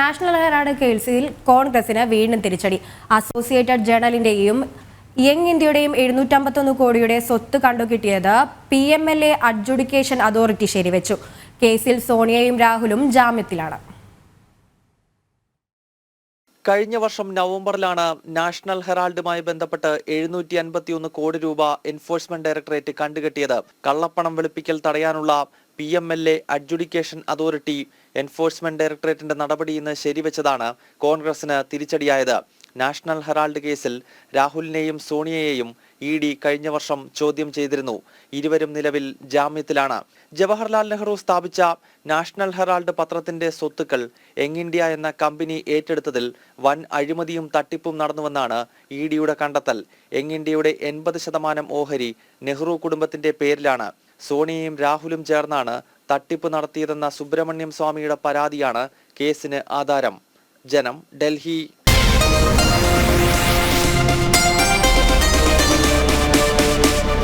National Herald കേസിൽ കോൺഗ്രസിന് വീണ്ടും തിരിച്ചടി. അസോസിയേറ്റഡ് ജേണലിന്റെയും യങ് ഇന്ത്യയുടെയും 751 കോടിയുടെ സ്വത്ത് കണ്ടുകിട്ടിയത് PMLA അഡ്ജുഡിക്കേഷൻ അതോറിറ്റി ശരിവെച്ചു. കേസിൽ സോണിയയും രാഹുലും ജാമ്യത്തിലാണ്. കഴിഞ്ഞ വർഷം നവംബറിലാണ് നാഷണൽ ഹെറാൾഡുമായി ബന്ധപ്പെട്ട് 751 കോടി രൂപ എൻഫോഴ്സ്മെന്റ് ഡയറക്ടറേറ്റ് കണ്ടുകെട്ടിയത്. കള്ളപ്പണം വെളുപ്പിക്കൽ തടയാനുള്ള PMLA അഡ്ജുഡിക്കേഷൻ അതോറിറ്റി എൻഫോഴ്സ്മെന്റ് ഡയറക്ടറേറ്റിന്റെ നടപടി ഇന്ന് ശരിവെച്ചതാണ് കോൺഗ്രസിന് തിരിച്ചടിയായത്. നാഷണൽ ഹെറാൾഡ് കേസിൽ രാഹുലിനെയും സോണിയയെയും ED കഴിഞ്ഞ വർഷം ചോദ്യം ചെയ്തിരുന്നു. ഇരുവരും നിലവിൽ ജാമ്യത്തിലാണ്. ജവഹർലാൽ നെഹ്റു സ്ഥാപിച്ച നാഷണൽ ഹെറാൾഡ് പത്രത്തിന്റെ സ്വത്തുക്കൾ യങ് ഇന്ത്യ എന്ന കമ്പനി ഏറ്റെടുത്തതിൽ വൻ അഴിമതിയും തട്ടിപ്പും നടന്നുവെന്നാണ് EDയുടെ കണ്ടെത്തൽ. യങ് ഇന്ത്യയുടെ 80% ഓഹരി നെഹ്റു കുടുംബത്തിന്റെ പേരിലാണ്. സോണിയയും രാഹുലും ചേർന്നാണ് തട്ടിപ്പ് നടത്തിയതെന്ന സുബ്രഹ്മണ്യം സ്വാമിയുടെ പരാതിയാണ് കേസിന് ആധാരം. ജനം, ഡൽഹി.